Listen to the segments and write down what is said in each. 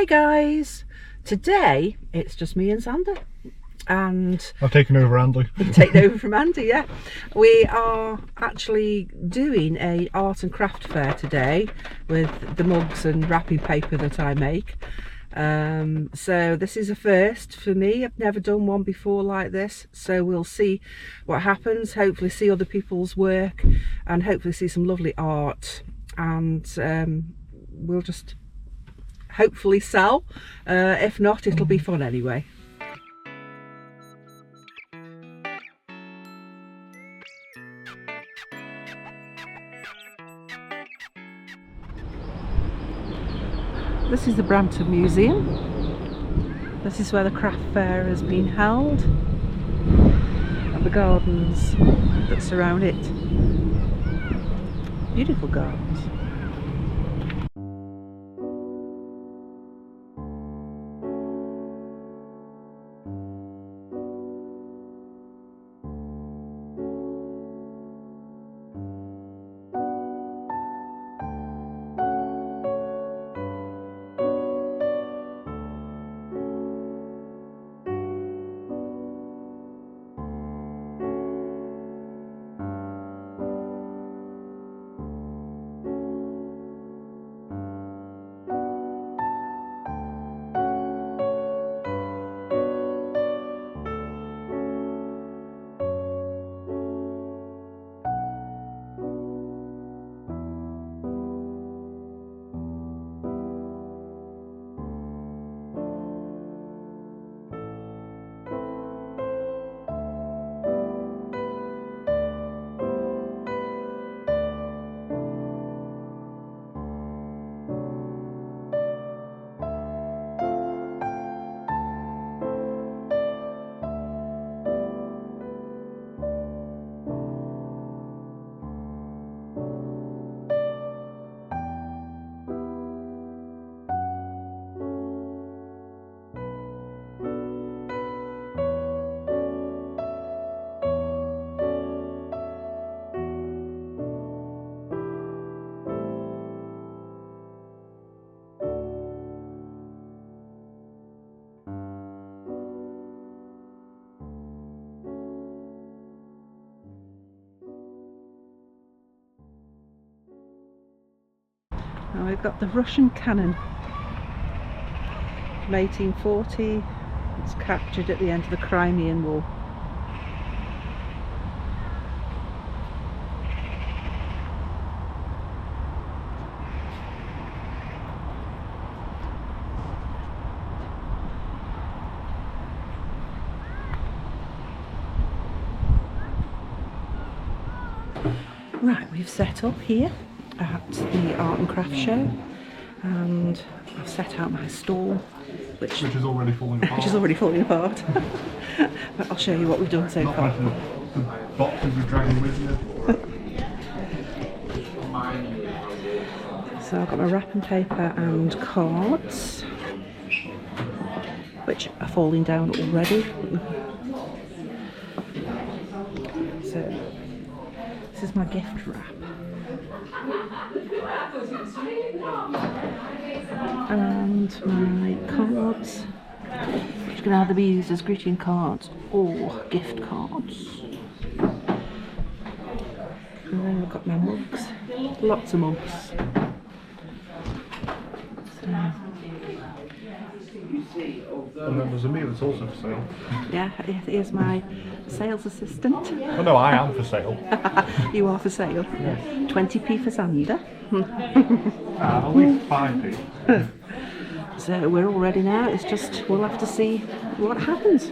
Hi guys, today it's just me and Sander, and I've taken over Andy. you've taken over from Andy. Yeah, we are actually doing a art and craft fair today with the mugs and wrapping paper that I make. So this is a first for me. I've never done one before like this, so we'll see what happens. Hopefully see other people's work and hopefully see some lovely art, and we'll just hopefully sell. If not, it'll be fun anyway. This is the Brampton Museum. This is where the craft fair has been held, and the gardens that surround it. Beautiful gardens. Now we've got the Russian cannon from 1840. It's captured at the end of the Crimean War. Right, we've set up here at the art and craft show, and I've set out my stall, which is already falling apart. which is already falling apart. But I'll show you what we've done so far. The boxes you're dragging with you. So I've got my wrapping paper and cards, which are falling down already. So this is my gift wrap. And my cards, which can either be used as greeting cards or gift cards. And then I've got my mugs, lots of mugs. And then there's a meal that's also for sale. Yeah, here's my sales assistant. Oh no, I am for sale. You are for sale. Yeah. 20p for Sander. I'll leave 5p. So we're all ready now. It's just, we'll have to see what happens.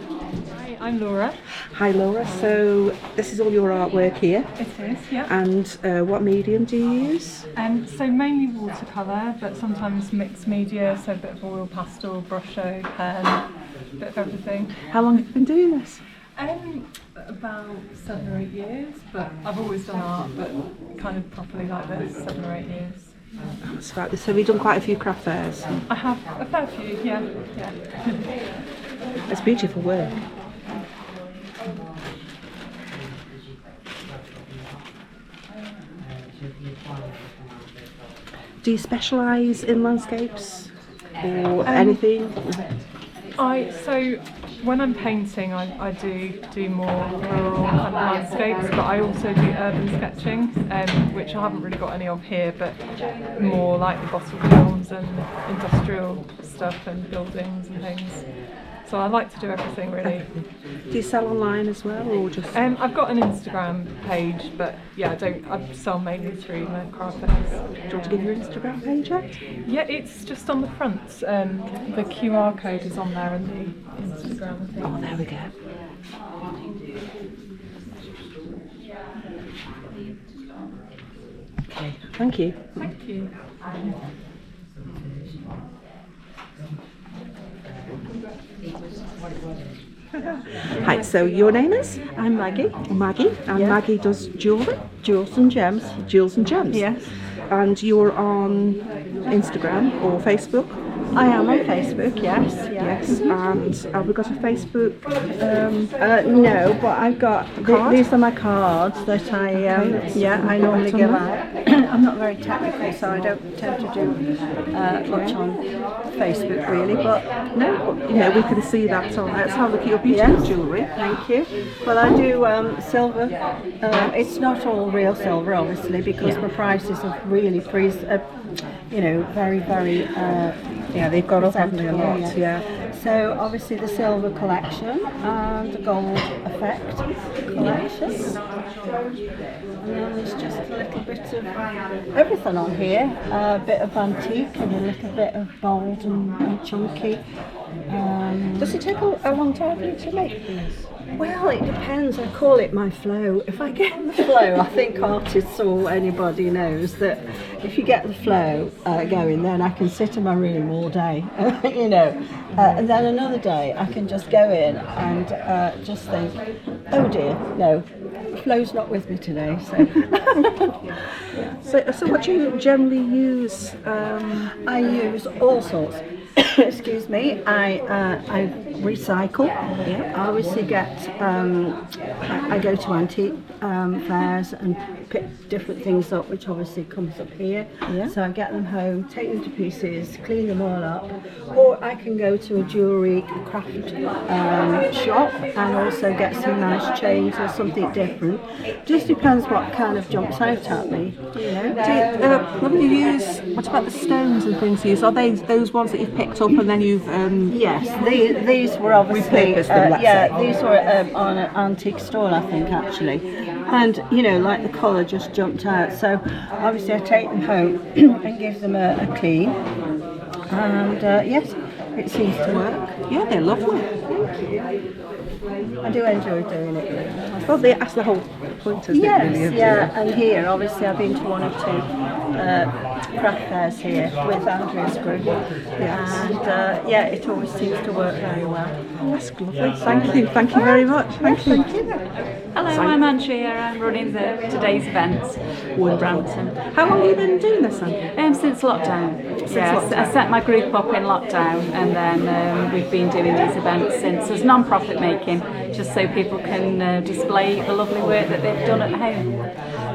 Hi, I'm Laura. Hi Laura, so this is all your artwork here. It is, yeah. And what medium do you use? So mainly watercolour, but sometimes mixed media, so a bit of oil, pastel, brusho, pen, a bit of everything. How long have you been doing this? About 7 or 8 years, but I've always done art, but kind of properly like this, 7 or 8 years. That's right. So we've done quite a few craft fairs. I have a fair few, yeah. It's beautiful work. Do you specialise in landscapes? or anything? So when I'm painting, I do more rural kind of landscapes, but I also do urban sketching, which I haven't really got any of here, but more like the bottle films and industrial stuff and buildings and things. So I like to do everything really. Do you sell online as well, or just? I've got an Instagram page, but yeah, I sell mainly through my craft fairs. Do you want to give your Instagram page out? Yeah, it's just on the front. The QR code is on there in the Instagram, I think. Oh, there we go. Okay, thank you. Thank you. Hi, so your name is? I'm Maggie. Maggie, and Yeah. Maggie does jewellery? Jewels and Gems. Jewels and Gems? Yes. And you're on Instagram or Facebook? I am on Facebook, yes. Yes, and have we got a Facebook? No, but I've got, Card? these are my cards that I normally give out. I'm not very technical, so I don't tend to do much on Facebook really, but No, but, you know, we can see that on. Let's have a look at your beautiful Yes. jewellery. thank you. Well, I do silver. It's not all real silver, obviously, because the prices have really very, very. Yeah, they've got up, haven't they, a lot? Yeah. Yeah. So obviously the silver collection and the gold effect collection. And then there's just a little bit of everything on here. A bit of antique and a little bit of bold and chunky. Does it take a long time for you to make these? Well, it depends. I call it my flow. If I get the flow, I think artists or anybody knows that if you get the flow going, then I can sit in my room all day, and then another day I can just go in and just think, oh dear, no, flow's not with me today. So what do you generally use? I use all sorts. Excuse me. I recycle. Yeah. I obviously get. I go to antique fairs and pick different things up, which obviously comes up here. Yeah. So I get them home, take them to pieces, clean them all up, or I can go to a jewellery craft shop and also get some nice chains or something different. Just depends what kind of jumps out at me. When you use, what about the stones and things you use? Are they those ones that you've picked up and then you've? Yes, these were obviously Repurposed them, let's say. these were on an antique stall, I think, actually, and like the colour just jumped out. So obviously I take them home and give them a clean, and yes, it seems to work. Yeah, they're lovely. Thank you. I do enjoy doing it really. Well, that's the whole point, isn't it? Really, of And here, obviously, I've been to one or two craft fairs here with Andrea's group, and it always seems to work very well. Oh, that's lovely. Thank you very much. Thank you. Hello, I'm Andrea. I'm running today's events in Brampton. How long have you been doing this then? Since lockdown. lockdown. I set my group up in lockdown, and then we've been doing these events since as non-profit making, just so people can display the lovely work that they've done at home.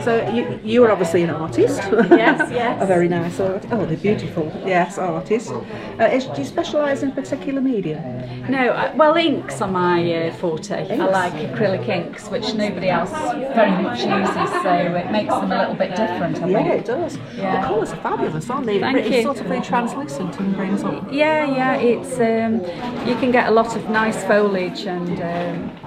So you are obviously an artist. Yes. A very nice artist. Oh, they're beautiful. Yes, artist. Do you specialise in a particular medium? No, well, inks are my forte. I like acrylic inks, which nobody else very much uses, so it makes them a little bit different, I think. Yeah, it does. Yeah. The colours are fabulous, aren't they? Thank It's you. sort of very translucent and brings up. Yeah, it's you can get a lot of nice foliage, and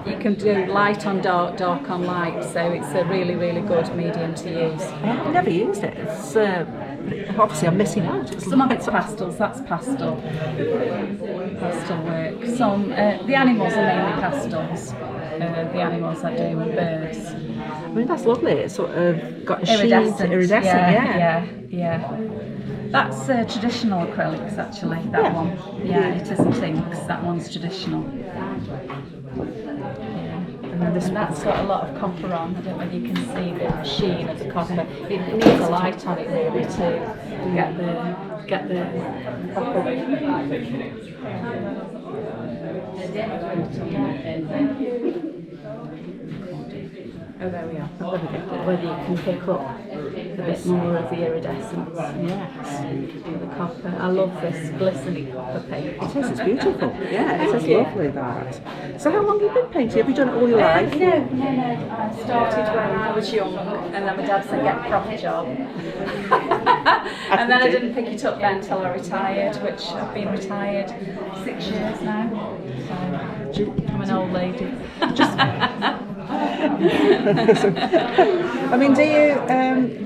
you can do light on dark, dark on light, so it's a really, really good medium to use. I've never used it. It's obviously I'm missing out. Some of it's pastels, that's pastel work. Some the animals are mainly pastels. The animals I do and birds. I mean, that's lovely. It's sort of got a sheen, Iridescent. iridescent. Yeah. That's traditional acrylics, actually. That one. Yeah, it isn't inks. That one's traditional. And that's got a lot of copper on. I don't know whether you can see the sheen of the copper. It needs a light on it really to get the copper. Oh, there we are. Whether you can pick up a bit more of the iridescence. Yes. The copper. I love this glistening copper paint. It is, it's beautiful. Yeah, it is lovely, that. So how long have you been painting? Have you done it all your life? No. I started when I was young, and then my dad said get a proper job. And then I didn't pick it up then until I retired, which I've been retired 6 years now. So I'm an old lady. I mean, do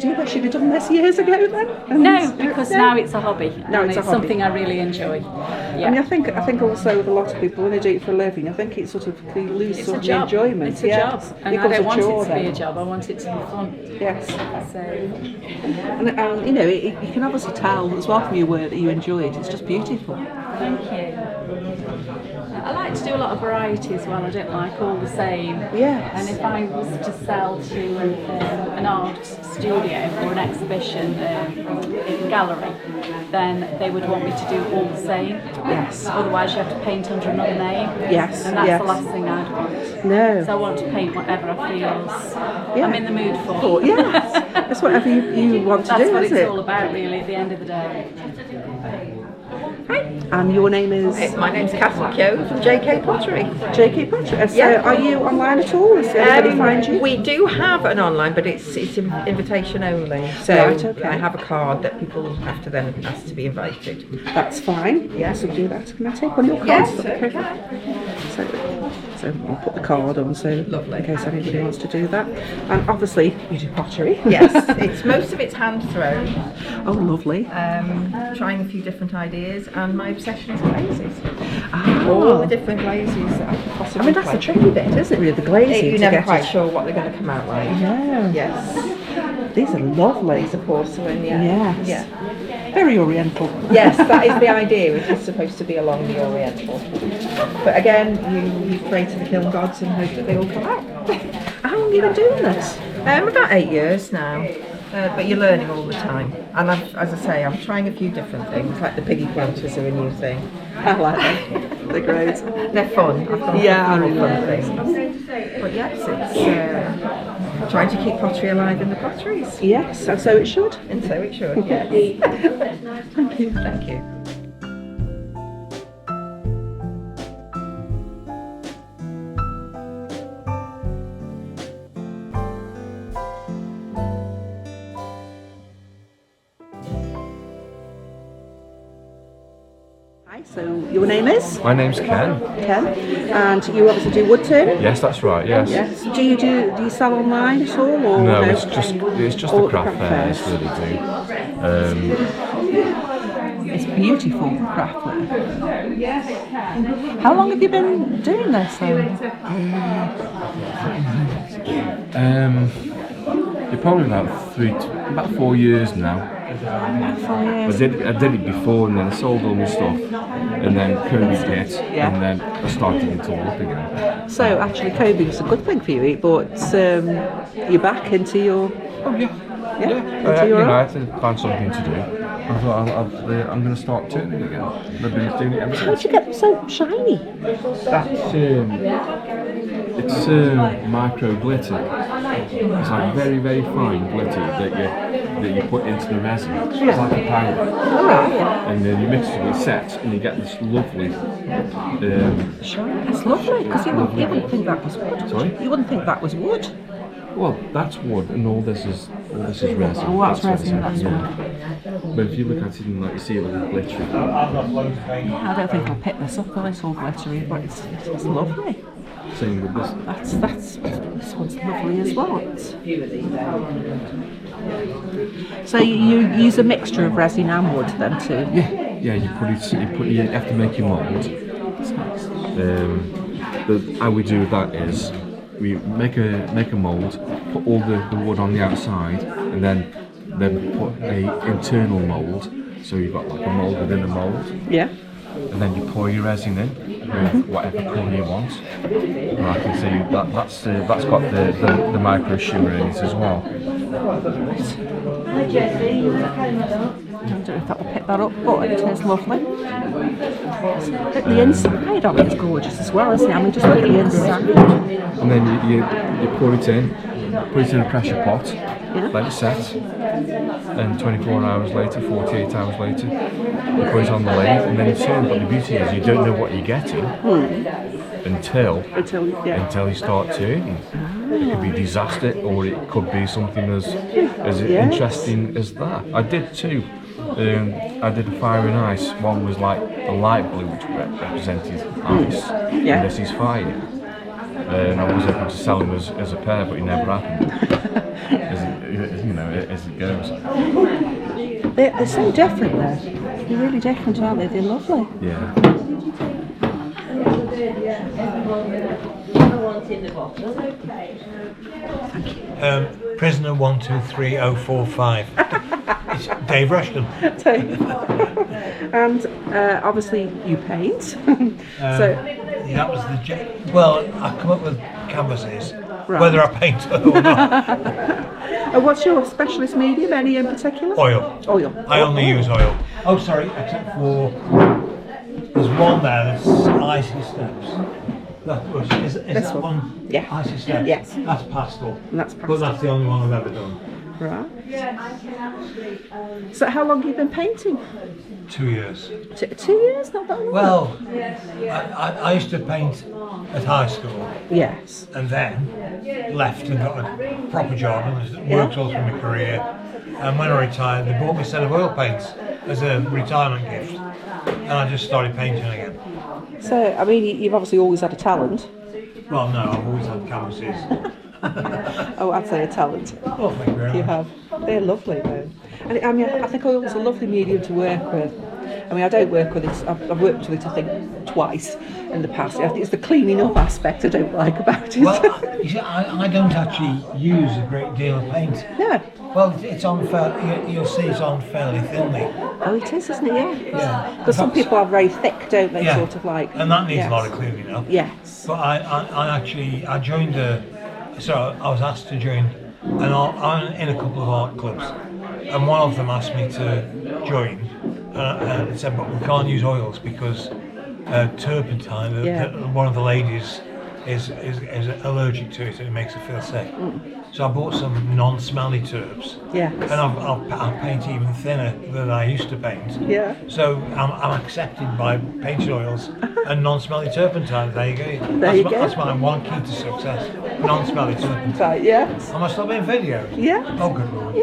you wish you'd have done this years ago then? No, because now it's a hobby. Now and it's a hobby. something I really enjoy. Yeah. I mean, I think also with a lot of people when they do it for a living, I think it sort of you lose It's sort a of job. the enjoyment. It's a Yes. job, and I Becomes don't want chore it to be then. a job. I want it to be fun. Yes. So And you know, you can obviously tell as well from your work that you enjoy it. It's just beautiful. thank you. I like to do a lot of variety as well. I don't like all the same. Yes. And if I was to sell to an art studio or an exhibition in a gallery, then they would want me to do all the same. Yes. Otherwise, you have to paint under another name. Yes, And that's yes. the last thing I'd want. No. So I want to paint whatever I feel I'm in the mood for. Oh, yes. That's whatever you want to That's do, what isn't it's it? all about, really, at the end of the day. And your name is My name's Catherine Kyo from JK Pottery. JK Patrick. So Yeah. are you online at all? Does anybody find you? We do have an online, but it's invitation only. So Right, okay. I have a card that people have to then ask to be invited. That's fine. Yes, we'll do that. Can I take one of your cards? Yes, okay. So we'll put the card on so Lovely. in case anybody wants to do that. And obviously you do pottery. Yes, it's most of it's hand thrown. Oh, lovely. Trying a few different ideas, and my obsession is glazes. Ah. All the different glazes that I could I possibly mean, that's the play. tricky bit, isn't it? Really, the glazing. You're to never get quite it. sure what they're going to come out like. Yeah. Yes. These are lovely. These are porcelain, yeah. Yes. Yeah. Very oriental. Yes, that is the idea. It is supposed to be along the Oriental. But again, you pray to the kiln gods and hope that they all come out. How long have you been doing this? About 8 years now. But you're learning all the time. And as I say, I'm trying a few different things, like the piggy planters are a new thing. I like them. They're great. They're fun. I've got Yeah, I a few really more like fun things. But yes, it's trying to keep pottery alive in the potteries. Yes, and so it should. And so it should, yes. Thank you. Thank you. Hi, so your name is? My name's Ken. Ken. And you obviously do wood turning? Yes, that's right. Yes. Yes. Do you sell online at all? Or No, it's just All the craft fairs that I do. It's beautiful craft fair. How long have you been doing this? You're probably about 4 years now. 4 years. I did it before, and then I sold all my stuff, and then COVID hit, Yeah. and then I started it all up again. So actually COVID was a good thing for you, it brought you back into your... Oh yeah. into your I art. had to find something to do. I thought I'm going to start turning again. I've been doing it ever How since. did you get them so shiny? That's it's micro glitter. It's like very, very fine glitter that you put into the resin. It's like a powder, and then you mix it with sets, and you get this lovely. That's lovely, because you wouldn't think that was wood. Sorry? You wouldn't think that was wood. Well, that's wood, and all this is resin. Oh, that's resin, that's wood. But if you look at it and like you see it all glittery. I don't think I'll pick this up though, it's all glittery, but it's lovely. Same with this. This one's lovely as well. So you use a mixture of resin and wood then too? Yeah. You have to make your mould. How we do that is we make a mould, put all the wood on the outside, and then put a internal mould. So you've got like a mould within a mould. Yeah. And then you pour your resin in with whatever colour you want. And I can see that's got the micro shimmer in it as well. I don't know if that will pick that up, but it is lovely. The inside of it is gorgeous as well, isn't it? I mean, just look at the inside. And then you pour it in a pressure pot, let it set, and 24 hours later, 48 hours later, you put it on the lathe and then you turn. But the beauty is you don't know what you're getting until you start turning. It could be disaster, or it could be something as interesting as that. I did two. I did a fire and ice. One was like a light blue, which represented ice, and this is fire. And I was able to sell them as a pair, but it never happened. As it goes. They're so different though. They're really different, aren't they? They're lovely. Yeah. Prisoner 123045. It's Dave Rushton. And obviously you paint. So that was the well, I come up with canvases, right. whether I paint or not. And what's your specialist medium? Any in particular? Oil. I only use oil. Oh, sorry, except for there's one there that's icy steps. Is that one? Yeah. Icy steps. Yes. That's pastel. And that's pastel. But that's the only one I've ever done. Right. So how long have you been painting? 2 years. 2 years? Not that long. Well, I used to paint at high school. Yes. And then left and got a proper job and worked all through my career. And when I retired, they bought me a set of oil paints as a retirement gift. And I just started painting again. So, I mean, you've obviously always had a talent. Well, no, I've always had canvases. Oh, I'd say a talent. Oh, thank you very much. You have. They're lovely though. And I mean, I think oil's a lovely medium to work with. I mean, I don't work with it. I've worked with it, I think, twice in the past. I think it's the cleaning up aspect I don't like about it. Well, you see, I don't actually use a great deal of paint. No. Well, it's on you'll see it's on fairly thinly. Oh, it is, isn't it? Yeah. Yeah. Because some people are very thick, don't they? Yeah. Sort of like. And that needs yes. a lot of cleaning up. Yes. But I joined so I was asked to join, and I'm in a couple of art clubs, and one of them asked me to join, and said, but we can't use oils because turpentine, one of the ladies is allergic to it and it makes her feel sick. So I bought some non-smelly turps. Yeah. And I'll paint even thinner than I used to paint. Yeah. So I'm accepted by painted oils and non-smelly turpentine. There you go. That's my one key to success. Non-smelly turpentine. Right, yes. Am I still being videoed? Yeah. Oh, good lord.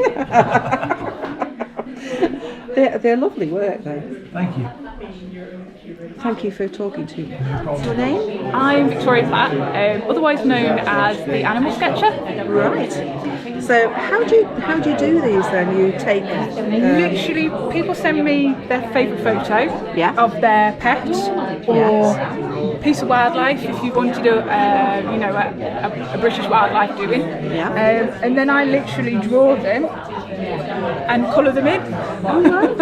Yeah. They're lovely work though. Thank you. Thank you for talking to me. No problem. What's your name? I'm Victoria Platt, otherwise known as the Animal Sketcher. Right. So how do you do these then? You take Literally, people send me their favourite photo of their pet or piece of wildlife. If you wanted a British wildlife doing, and then I literally draw them and colour them in. Oh, right.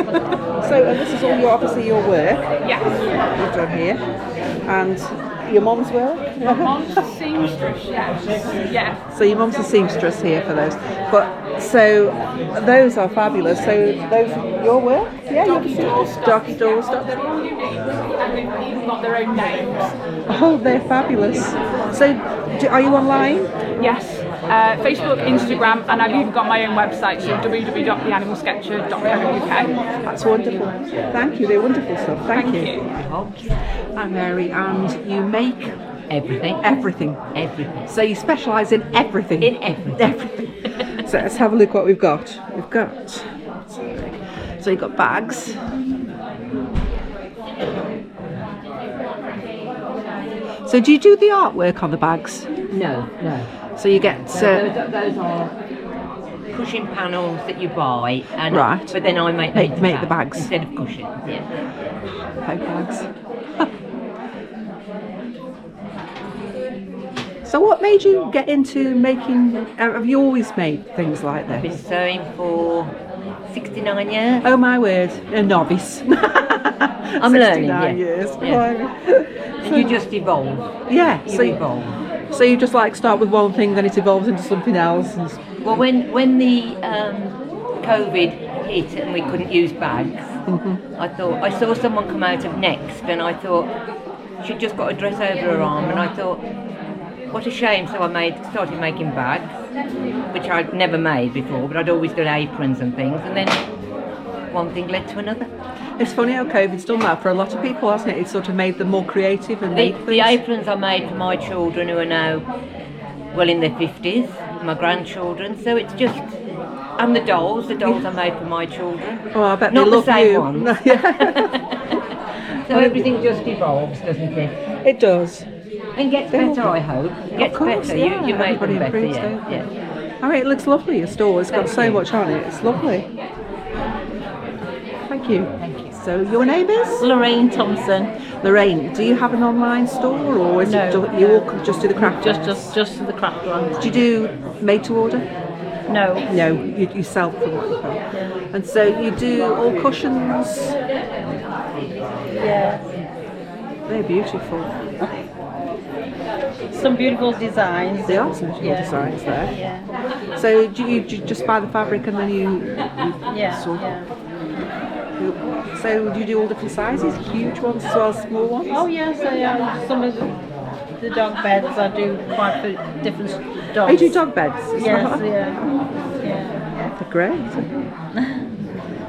So this is all obviously your work. Yes. You've done here, and your mum's work. My mum's a seamstress. Yeah. So your mum's a seamstress here for those. But so those are fabulous. So those your work? Yeah. Doggy doorstop. And they've got their own names. Oh, they're fabulous. So are you online? Yes. Facebook, Instagram, and I've even got my own website, so www.theanimalsketcher.co.uk. That's wonderful. Thank you. They're wonderful stuff. Thank you. I'm Mary, and you make everything. Everything. Everything. So you specialise in everything. In everything. Everything. So let's have a look what we've got. So you've got bags. So do you do the artwork on the bags? No. So you get those are cushion panels that you buy, and right. But then I make the bags instead of cushions. Yeah. Paper bags. So what made you get into making? Have you always made things like this? I've been sewing for 69 years. Oh my word, a novice. I'm learning. 69 years. Yeah. So you just evolve. Yeah. You evolve. So you just like start with one thing, then it evolves into something else. Well, when the COVID hit and we couldn't use bags, I saw someone come out of Next, and I thought she'd just got a dress over her arm, and I thought, what a shame. So I started making bags, which I'd never made before, but I'd always done aprons and things, and then one thing led to another. It's funny how COVID's done that for a lot of people, hasn't it? It's sort of made them more creative and make The things. aprons I made for my children who are now well in their 50s, my grandchildren, so it's just, and the dolls I made for my children. Oh, I bet Not they the love same you. ones. No, yeah. So everything just evolves, doesn't it? It does. And gets better, I hope. Gets Of course, better. yeah. You make Everybody them better, improves, yeah. don't they? Yeah. I mean, it looks lovely, your store. It's got Thank so you. much on it. It's lovely. Thank you. Thank you. So, your name is? Lorraine Thompson. Lorraine, do you have an online store, or is it No, you all just do the craft fairs? Just the craft one. Do you do made to order? No. No, you sell from what you have. And so you do all cushions. Yeah. They're beautiful. Some beautiful designs. They are some beautiful designs there. Yeah. So do you just buy the fabric and then you Yeah. sort Yeah. So do you do all different sizes, huge ones as well as small ones? Oh yes, some of the dog beds I do quite for different dogs. Oh, you do dog beds? as Yes. well? Yeah. They're great.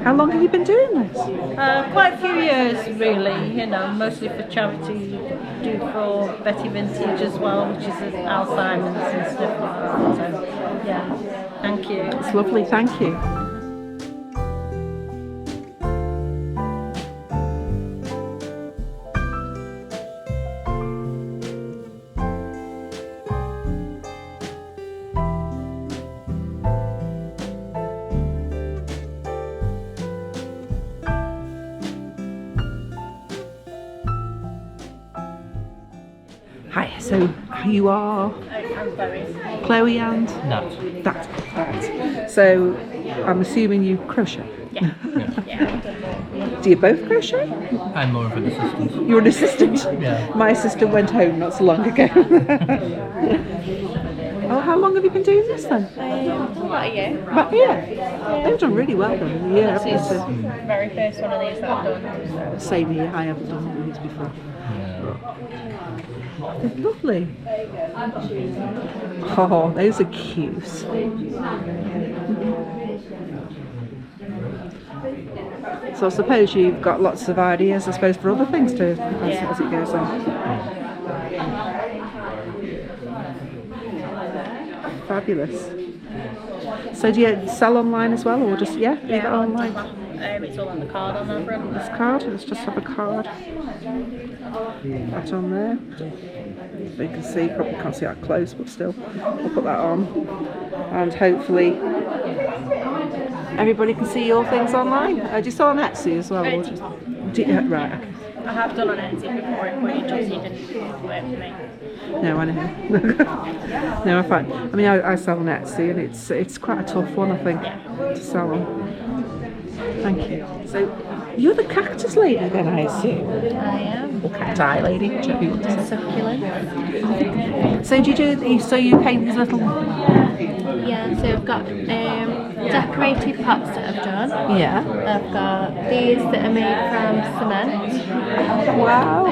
How long have you been doing this? Quite a few years really, you know, mostly for charity, do for Betty Vintage as well, which is Alzheimer's and stuff like that. So, yeah, thank you. It's lovely, thank you. Hi, so you are I'm Chloe. Chloe and Nat. that. So I'm assuming you crochet. Yeah. Do you both crochet? I'm more of an assistant. You're an assistant? Yeah. My assistant went home not so long ago. Oh, how long have you been doing this then? About a year. About a year. They've done really well then in a year. This is haven't the very first one of these that I've done. they? Same here, I haven't done one of these before. They're lovely. Oh, those are cute. So I suppose you've got lots of ideas, I suppose, for other things too, as it goes on. Fabulous. So do you sell online as well, or just, leave it online? It's all on the card on that front. This card, let's just have a card. That on there. So you can see, probably can't see that close, but still, we'll put that on. And hopefully everybody can see your things online. Do you sell on Etsy as well? Or just, right, okay. I have done on Etsy before, but it just didn't work for me. No, I know. No, I find. I mean, I sell on Etsy, and it's quite a tough one, I think, to sell on. Thank you. So, you're the cactus lady, then, I assume. I am. Or cacti lady, whichever you want to say. Succulent. So, do you do? So you paint these little? Yeah, so I've got decorated pots that I've done. Yeah. I've got these that are made from cement. Wow.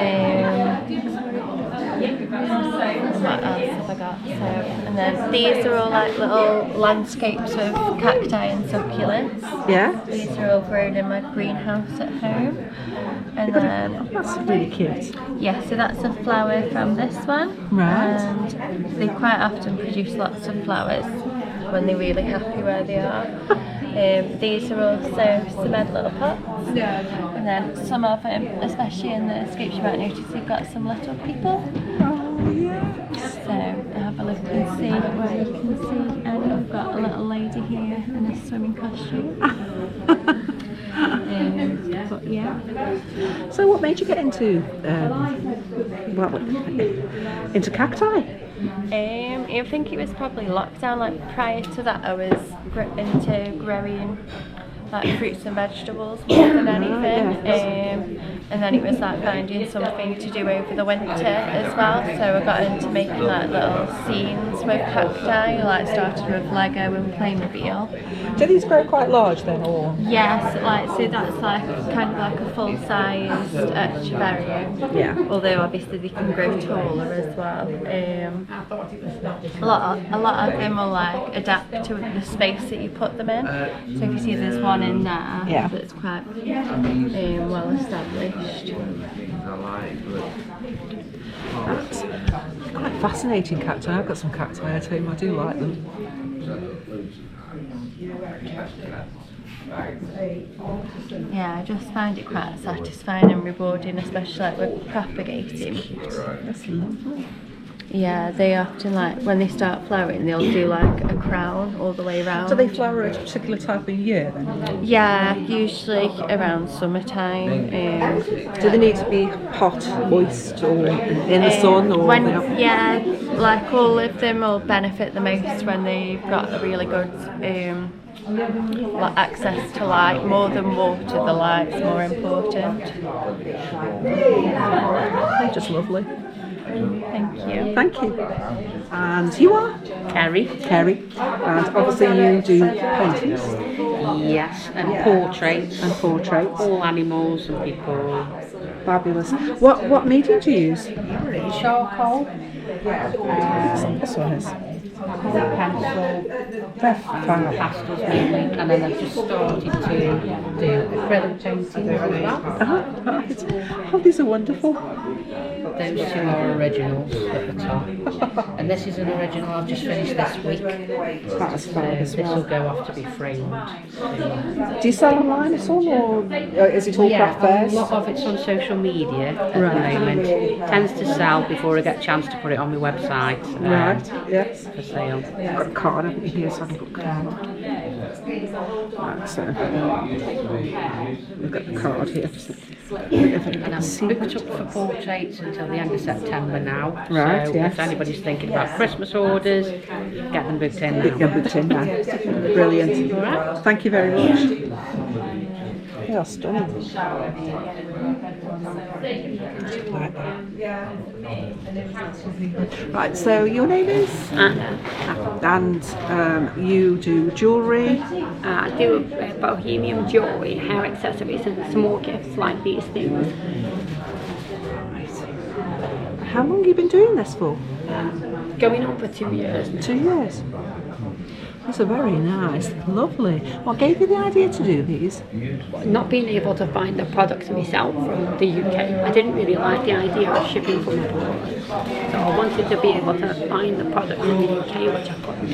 What else have I got? So, and then these are all like little landscapes with cacti and succulents. Yeah. These are all grown in my greenhouse at home. And then, That's really cute. yeah, so that's a flower from this one. Right. And they quite often produce lots of flowers when they're really happy where they are. These are also cement little pots. And then some of them, especially in the scapes, you might notice they've got some little people. Oh, yeah. So have a look and see where you can see. And we've got a little lady here in a swimming costume. But yeah. So, what made you get into into cacti? I think it was probably lockdown. Like prior to that, I was into growing like fruits and vegetables more than anything. And then it was like finding something to do over the winter as well. So I got into making like little scenes with cacti, like started with Lego and Playmobil. Do these grow quite large then, or? Yes, like so that's like kind of like a full-sized Echeveria. Yeah. Although obviously they can grow taller as well. A lot of them will like adapt to the space that you put them in. So if you see there's one in there that's quite well established. That's quite fascinating cacti. I've got some cacti at home. I do like them. Yeah, I just find it quite satisfying and rewarding, especially like with propagating. That's lovely. Yeah, they often like when they start flowering, they'll do like a crown all the way around. Do they flower at a particular time of year then? Yeah, usually around summertime. Do they need to be hot, moist, or in the sun? Or yeah, like all of them will benefit the most when they've got a really good like access to light. More than water, the light's more important. They're just lovely. Thank you. Thank you. And you are? Kerry. Kerry. And obviously you do paintings. Yes, and portraits. And portraits. All animals and people. Fabulous. What medium do you use? Charcoal. This one is. Pencil. Pastels mainly. And then I've just started to do acrylic paintings as well. Right. Oh, these are wonderful. Those two are originals at the top. And this is an original I've just finished this week. That's fabulous. This will go off to be framed. Do you sell online at all, or is it all craft fairs? A lot of it's on social media at the moment. It tends to sell before I get a chance to put it on my website. Yes. For sale. You've got a card, haven't you, here, so I can put a card. Right, so we've got the card here. And I'm booked up for portraits until the end of September now. Right, so yes. if anybody's thinking about Christmas orders, get them booked in now. Get them booked in now. Brilliant. All right. Thank you very much. They are stunning. Right, so your name is? Anna. And you do jewellery? I do bohemian jewellery, hair accessories and small gifts like these things. How long have you been doing this for? Going on for 2 years. 2 years. These are very nice, lovely. What gave you the idea to do these? Not being able to find the products myself from the UK, I didn't really like the idea of shipping from abroad. So I wanted to be able to find the products in the UK, which I couldn't.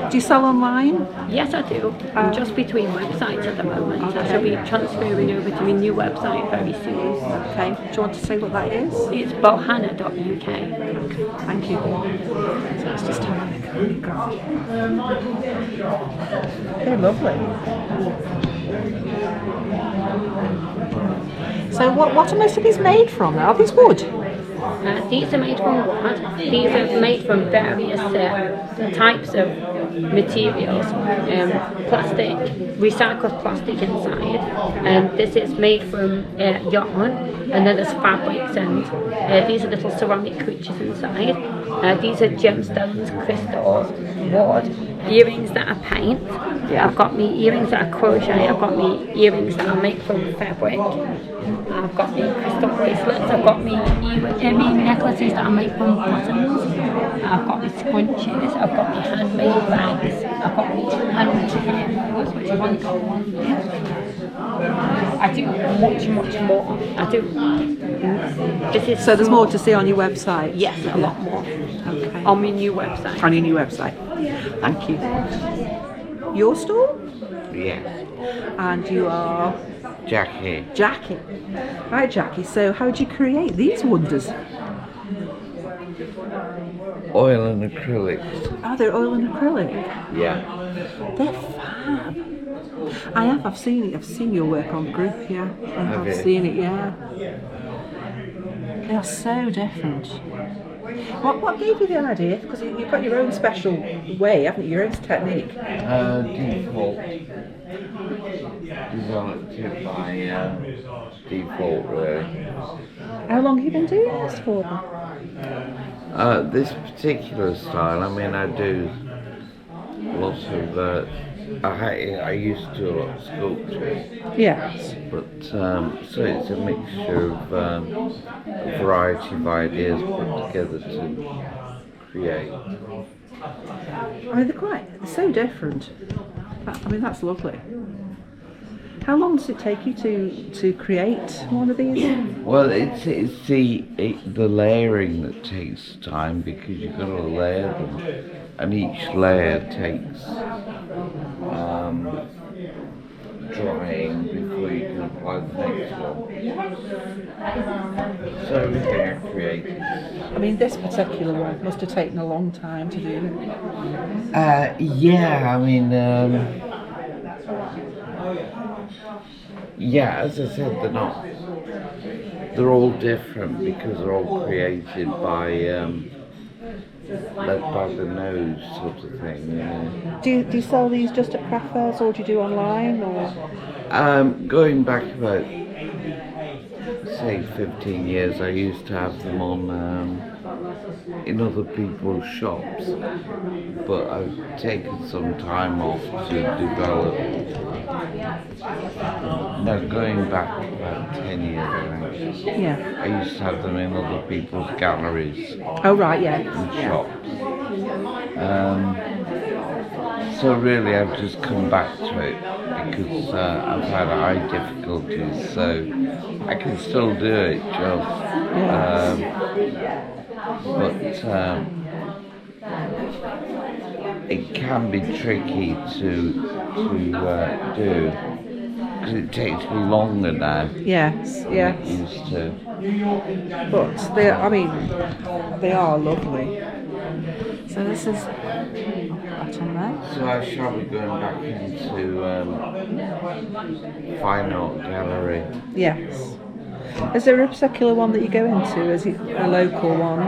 Do you sell online? Yes, I do. I'm just between websites at the moment. Okay. I shall be transferring over to my new website very soon. Okay. Do you want to say what that is? It's bohana.uk. Thank you. So let's just have a look. They're lovely. So what are most of these made from? Are these wood? These are made from wood. These are made from various types of materials. Plastic, recycled plastic inside. And this is made from yarn. And then there's fabrics, and these are little ceramic creatures inside. These are gemstones, crystals, wood. Earrings that I paint. I've got me earrings that I crochet. I've got me earrings that I make from fabric. I've got me crystal bracelets. I've got me necklaces that I make from buttons. I've got me scrunchies. I've got me handmade bags. I've got me handmade hairbows, which I've only got one here. I do much more. I do. This is so there's more to see on your website? Yes, a lot more. Okay. On my new website. On your new website. Thank you. Your store? Yes. And you are? Jackie. Jackie. Right, Jackie. So how did you create these wonders? Oil and acrylics. Oh, they're oil and acrylic? Yeah. They're fab. I've seen it. I've seen your work on group, yeah. I've seen it, yeah. They are so different. What gave you the idea? Because you've got your own special way, haven't you? Your own technique. Default. Developed it by default, really. How long have you been doing this for then? This particular style, I mean, I do lots of. I used to do a lot of sculpture. Yes. But so it's a mixture of a variety of ideas put together to create. I mean, they're so different. I mean, that's lovely. How long does it take you to create one of these? Well, it's the layering that takes time, because you've got to layer them, and each layer takes drying before you can apply the next one. So everything I created. I mean, this particular one must have taken a long time to do. Yeah, I mean, yeah, as I said, they're all different because they're all created by led by the nose sort of thing. You know. Do you sell these just at craft fairs, or do you do online, or? Going back about say 15 years, I used to have them on in other people's shops, but I've taken some time off to develop. Now going back about 10 years, I think. Yeah. I used to have them in other people's galleries. Oh right, yeah. And shops. So really, I've just come back to it because I've had eye difficulties, so I can still do it, but it can be tricky to do because it takes me longer now. Yes, than yes. It used to. But they are lovely. So this is that on there. So I shall be going back into fine art gallery. Yes. Is there a particular one that you go into? Is it a local one?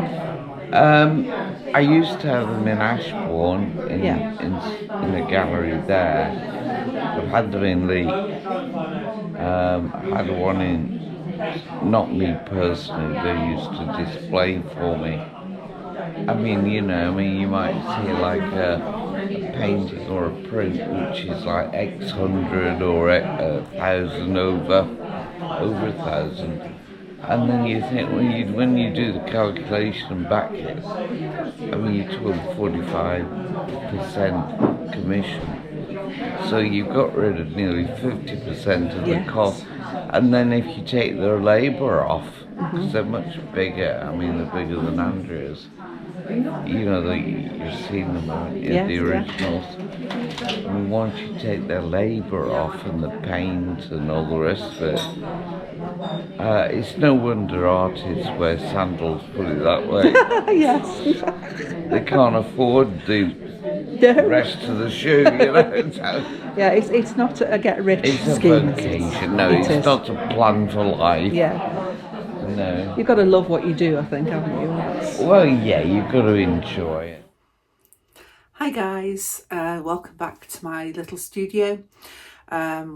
I used to have them in Ashbourne in a gallery there. I've had them in Leek. I had one in, not me personally, they used to display for me. I mean, you might see like a painting or a print which is like X hundred or 1,000 over 1,000. And then you think, when you do the calculation and back it, I mean, you're talking 45% commission. So you've got rid of nearly 50% of the cost. And then if you take their labour off, because they're much bigger, I mean, they're bigger than Andrea's. You know, you've seen them in the originals. I mean, once you take their labour off and the paint and all the rest of it, it's no wonder artists wear sandals, put it that way. Yes. They can't afford the rest of the shoe, you know. So yeah, it's not a get rich It's scheme. a vocation. No, it's not a plan for life. Yeah. No. You've got to love what you do, I think, haven't you? Well, yeah, you've got to enjoy it. Hi guys, welcome back to my little studio.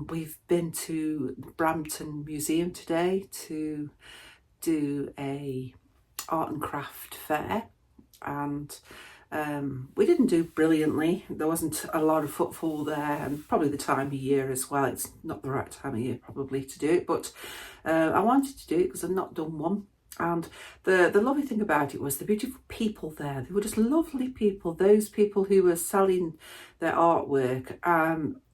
We've been to Brampton Museum today to do a art and craft fair, and we didn't do brilliantly. There wasn't a lot of footfall there, and probably the time of year as well. It's not the right time of year probably to do it, but I wanted to do it because I've not done one. And the lovely thing about it was the beautiful people there. They were just lovely people. Those people who were selling their artwork,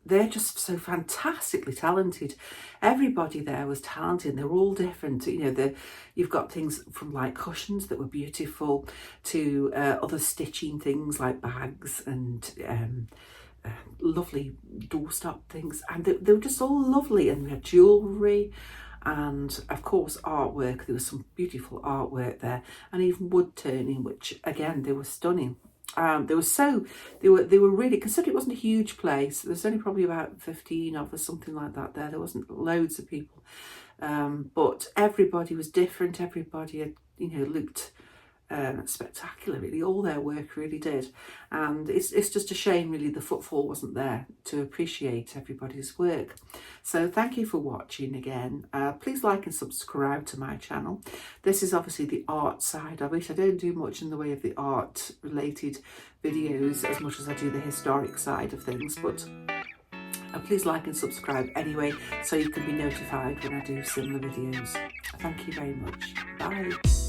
they're just so fantastically talented. Everybody there was talented. They're all different. You know, you've got things from like cushions that were beautiful to other stitching things like bags and lovely doorstop things. And they were just all lovely. And we had jewellery. And of course artwork. There was some beautiful artwork there, and even wood turning, which again they were stunning. They were really, considering it wasn't a huge place, there's only probably about 15 of us, something like that there. There wasn't loads of people, but everybody was different. Everybody had, looked spectacular, really. All their work really did, and it's just a shame really the footfall wasn't there to appreciate everybody's work. So thank you for watching again. Please like and subscribe to my channel. This is obviously the art side of it. I don't do much in the way of the art related videos as much as I do the historic side of things, but please like and subscribe anyway, so you can be notified when I do similar videos. Thank you very much. Bye.